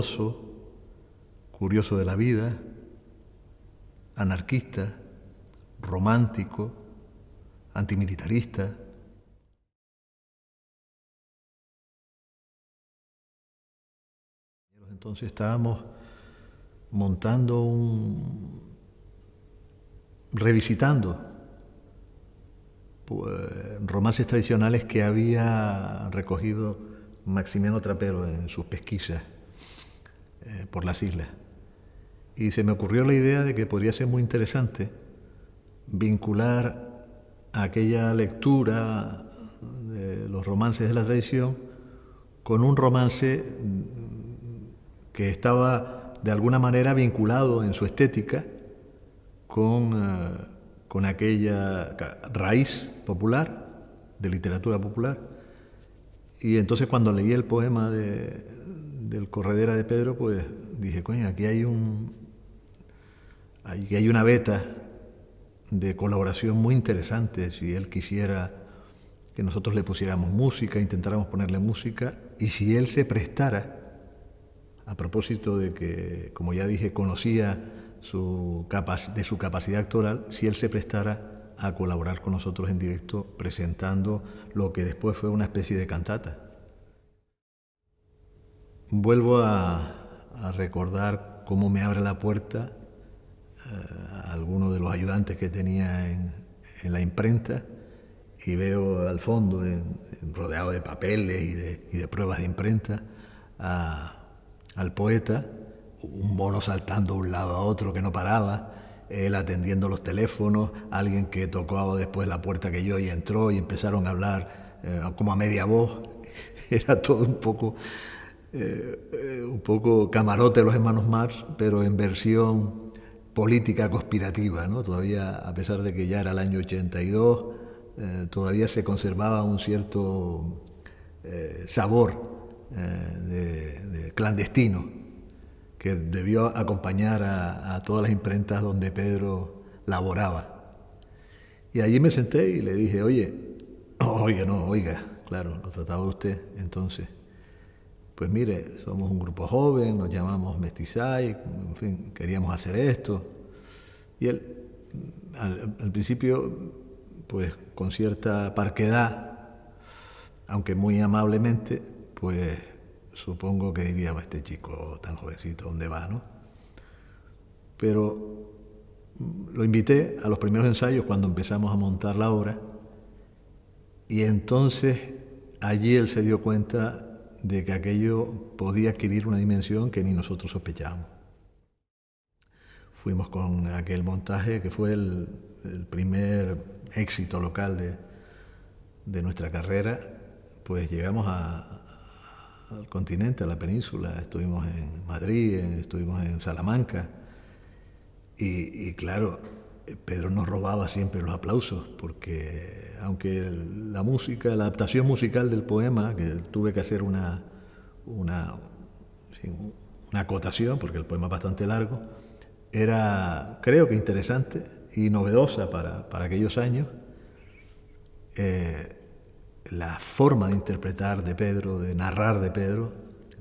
novedoso, curioso de la vida, anarquista, romántico, antimilitarista. Entonces estábamos revisitando romances tradicionales que había recogido Maximiano Trapero en sus pesquisas por las islas. Y se me ocurrió la idea de que podría ser muy interesante vincular aquella lectura de los romances de la tradición con un romance que estaba de alguna manera vinculado en su estética con aquella raíz popular, de literatura popular. Y entonces cuando leí el poema del Corredera de Pedro, pues dije, coño, aquí hay una veta de colaboración muy interesante si él quisiera que nosotros le pusiéramos música, intentáramos ponerle música, y si él se prestara, a propósito de que, como ya dije, conocía de su capacidad actoral, si él se prestara a colaborar con nosotros en directo presentando lo que después fue una especie de cantata. Vuelvo a recordar cómo me abre la puerta alguno de los ayudantes que tenía en la imprenta, y veo al fondo, rodeado de papeles y de pruebas de imprenta, al poeta, un mono saltando de un lado a otro que no paraba, él atendiendo los teléfonos, alguien que tocó después la puerta que yo y entró y empezaron a hablar como a media voz. Era todo un poco Camarote de los hermanos Marx, pero en versión política conspirativa, ¿no? Todavía, a pesar de que ya era el año 82, todavía se conservaba un cierto sabor de clandestino que debió acompañar a todas las imprentas donde Pedro laboraba. Y allí me senté y le dije, oiga, claro, lo trataba usted entonces. Pues mire, somos un grupo joven, nos llamamos Mestizay, en fin, queríamos hacer esto. Y él, al principio, pues con cierta parquedad, aunque muy amablemente, pues supongo que diría, este chico tan jovencito, ¿dónde va, no? Pero lo invité a los primeros ensayos cuando empezamos a montar la obra, y entonces allí él se dio cuenta de que aquello podía adquirir una dimensión que ni nosotros sospechábamos. Fuimos con aquel montaje que fue el primer éxito local de nuestra carrera, pues llegamos al continente, a la península, estuvimos en Madrid, estuvimos en Salamanca, y claro, Pedro nos robaba siempre los aplausos, porque aunque la adaptación musical del poema, que tuve que hacer una acotación, porque el poema es bastante largo, era, creo que interesante y novedosa para aquellos años. La forma de interpretar de Pedro, de narrar de Pedro,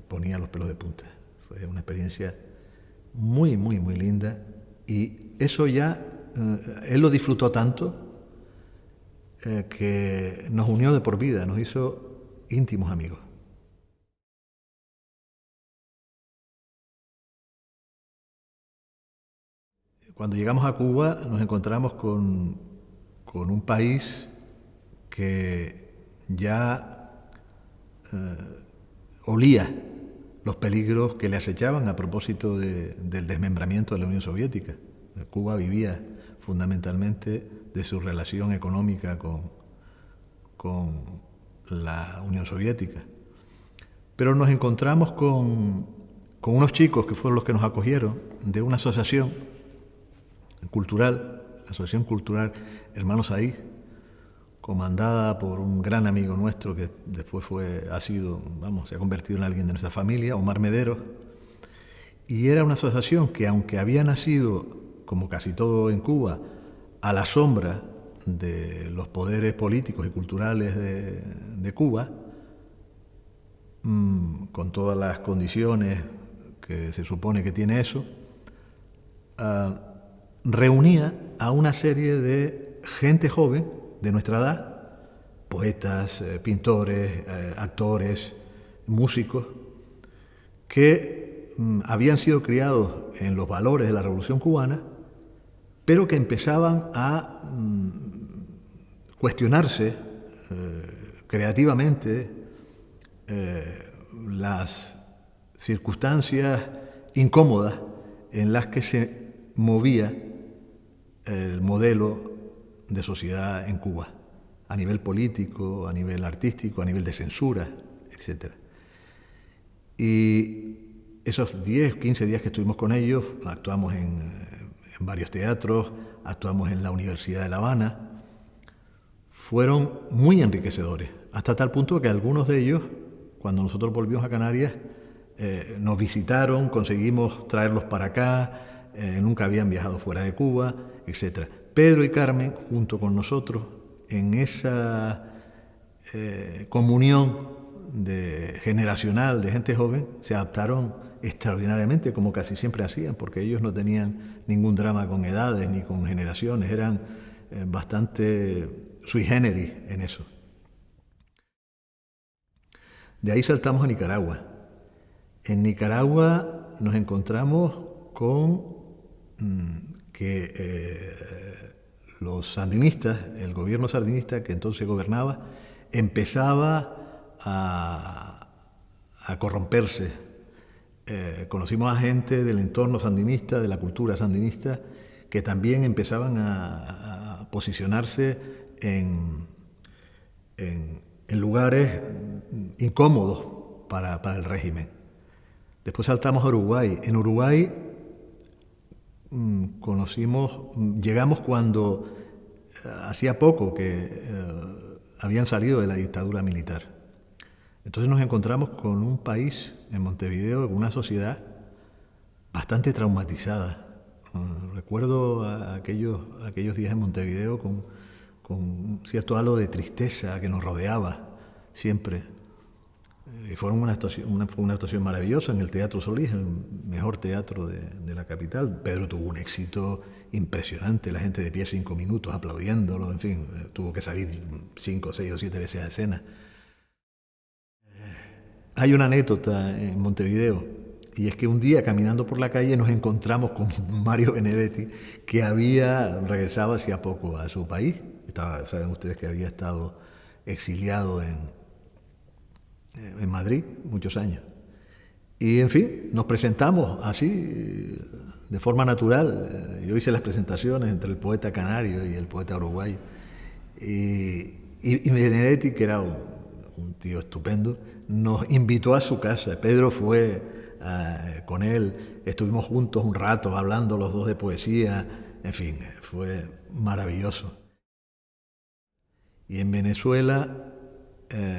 ponía los pelos de punta. Fue una experiencia muy, muy, muy linda, y eso ya, él lo disfrutó tanto que nos unió de por vida, nos hizo íntimos amigos. Cuando llegamos a Cuba nos encontramos con un país que ya olía los peligros que le acechaban a propósito del desmembramiento de la Unión Soviética. Cuba vivía fundamentalmente de su relación económica con la Unión Soviética. Pero nos encontramos con unos chicos que fueron los que nos acogieron de una asociación cultural, la Asociación Cultural Hermanos Sahí, comandada por un gran amigo nuestro que después se ha convertido en alguien de nuestra familia, Omar Medero. Y era una asociación que, aunque había nacido, como casi todo en Cuba, a la sombra de los poderes políticos y culturales de Cuba, con todas las condiciones que se supone que tiene eso, reunía a una serie de gente joven de nuestra edad, poetas, pintores, actores, músicos, que habían sido criados en los valores de la Revolución Cubana, pero que empezaban a cuestionarse creativamente las circunstancias incómodas en las que se movía el modelo de sociedad en Cuba, a nivel político, a nivel artístico, a nivel de censura, etc. Y esos 10, 15 días que estuvimos con ellos, actuamos en varios teatros, actuamos en la Universidad de La Habana, fueron muy enriquecedores, hasta tal punto que algunos de ellos, cuando nosotros volvimos a Canarias, nos visitaron, conseguimos traerlos para acá, nunca habían viajado fuera de Cuba, etc. Pedro y Carmen, junto con nosotros, en esa comunión generacional de gente joven, se adaptaron extraordinariamente, como casi siempre hacían, porque ellos no tenían ningún drama con edades ni con generaciones, eran bastante sui generis en eso. De ahí saltamos a Nicaragua. En Nicaragua nos encontramos con que los sandinistas, el gobierno sandinista que entonces gobernaba, empezaba a corromperse. Conocimos a gente del entorno sandinista, de la cultura sandinista, que también empezaban a posicionarse en lugares incómodos para el régimen. Después saltamos a Uruguay. En Uruguay llegamos cuando hacía poco que habían salido de la dictadura militar. Entonces nos encontramos con un país, en Montevideo, con una sociedad bastante traumatizada. Recuerdo aquellos días en Montevideo con cierto halo de tristeza que nos rodeaba siempre. Y fue una actuación maravillosa en el Teatro Solís, el mejor teatro de la capital. Pedro tuvo un éxito impresionante, la gente de pie 5 minutos aplaudiéndolo, en fin, tuvo que salir 5, 6 o 7 veces a escena. Hay una anécdota en Montevideo, y es que un día caminando por la calle nos encontramos con Mario Benedetti, que había regresado hacía poco a su país. Saben ustedes que había estado exiliado en Madrid muchos años. Y en fin, nos presentamos así, de forma natural. Yo hice las presentaciones entre el poeta canario y el poeta uruguayo. Y Benedetti, que era un tío estupendo, nos invitó a su casa. Pedro fue con él, estuvimos juntos un rato hablando los dos de poesía, en fin, fue maravilloso. Y en Venezuela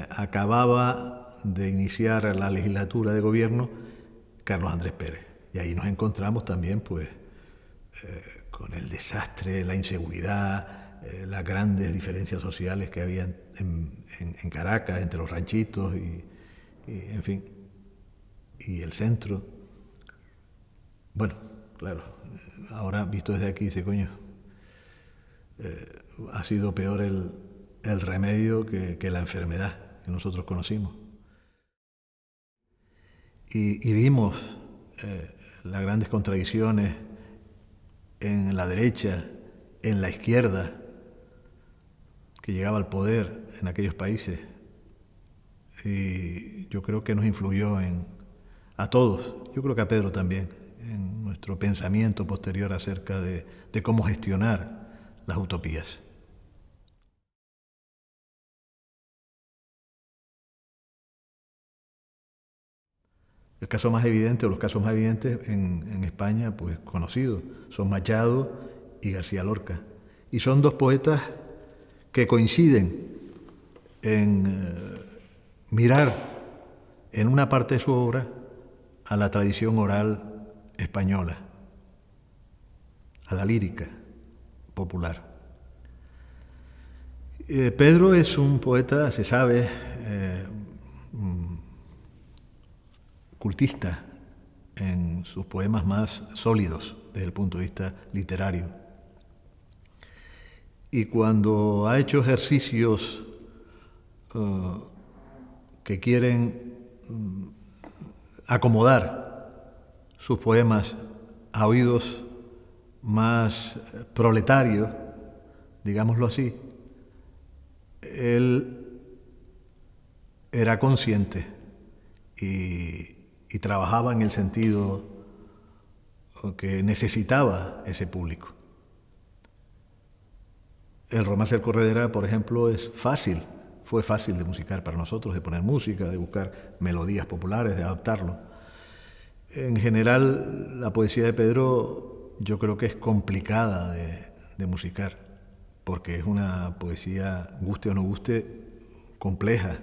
acababa de iniciar la legislatura de gobierno Carlos Andrés Pérez. Y ahí nos encontramos también pues, con el desastre, la inseguridad, las grandes diferencias sociales que había en Caracas, entre los ranchitos y en fin, y el centro. Bueno, claro, ahora visto desde aquí dice, coño, ha sido peor el remedio que la enfermedad que nosotros conocimos. Y vimos las grandes contradicciones en la derecha, en la izquierda, que llegaba al poder en aquellos países. Y yo creo que nos influyó a todos, yo creo que a Pedro también, en nuestro pensamiento posterior acerca de cómo gestionar las utopías. El caso más evidente, o los casos más evidentes en España, pues conocidos, son Machado y García Lorca. Y son dos poetas que coinciden en mirar en una parte de su obra a la tradición oral española, a la lírica popular. Pedro es un poeta, se sabe, cultista, en sus poemas más sólidos desde el punto de vista literario. Y cuando ha hecho ejercicios que quieren acomodar sus poemas a oídos más proletarios, digámoslo así, él era consciente y trabajaba en el sentido que necesitaba ese público. El romance del Corredera, por ejemplo, fue fácil de musicar para nosotros, de poner música, de buscar melodías populares, de adaptarlo. En general, la poesía de Pedro yo creo que es complicada de musicar, porque es una poesía, guste o no guste, compleja.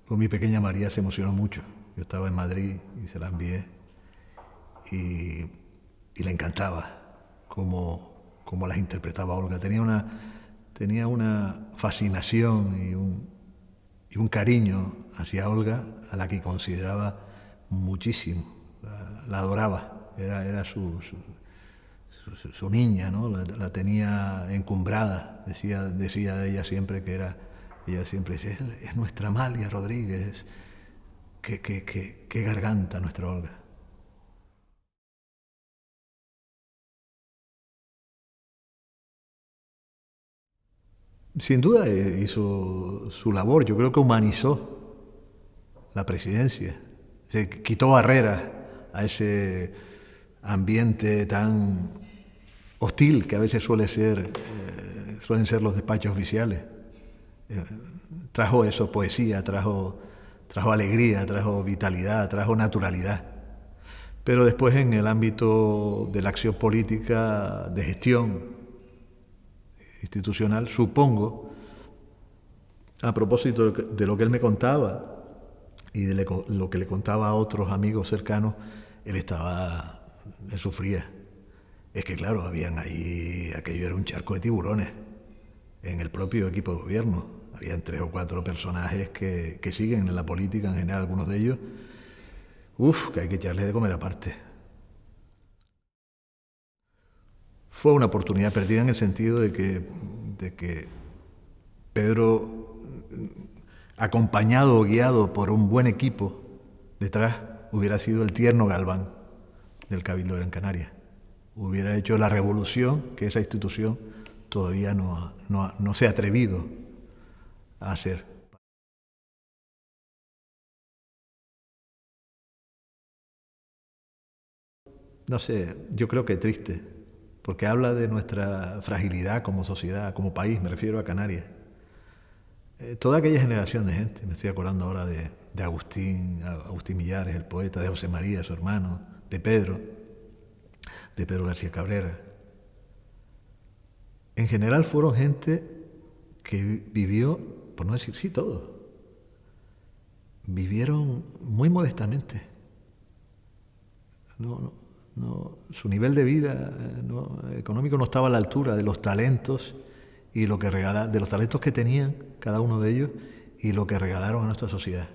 Con mi pequeña María se emocionó mucho. Yo estaba en Madrid y se la envié y le encantaba cómo las interpretaba Olga. Tenía una fascinación y un cariño hacia Olga a la que consideraba muchísimo. La adoraba, era su niña, ¿no? La tenía encumbrada. Decía de ella siempre ella siempre decía, es nuestra Amalia Rodríguez, qué garganta nuestra Olga. Sin duda hizo su labor, yo creo que humanizó la presidencia, se quitó barreras a ese ambiente tan hostil que a veces suelen ser los despachos oficiales. Trajo eso, poesía, trajo alegría, trajo vitalidad, trajo naturalidad. Pero después en el ámbito de la acción política, de gestión institucional, supongo, a propósito de lo que él me contaba y de lo que le contaba a otros amigos cercanos, él sufría. Es que claro, aquello era un charco de tiburones en el propio equipo de gobierno. Habían 3 o 4 personajes que siguen en la política en general, algunos de ellos, que hay que echarles de comer aparte. Fue una oportunidad perdida en el sentido de que Pedro, acompañado o guiado por un buen equipo detrás, hubiera sido el tierno Galván del Cabildo de Gran Canaria. Hubiera hecho la revolución que esa institución todavía no se ha atrevido a hacer. No sé, yo creo que triste, porque habla de nuestra fragilidad como sociedad, como país, me refiero a Canarias. Toda aquella generación de gente, me estoy acordando ahora de Agustín Millares, el poeta, de José María, su hermano, de Pedro García Cabrera. En general fueron gente que vivió, por no decir sí, todos, vivieron muy modestamente. Su nivel de vida económico no estaba a la altura de los talentos y de los talentos que tenían cada uno de ellos y lo que regalaron a nuestra sociedad.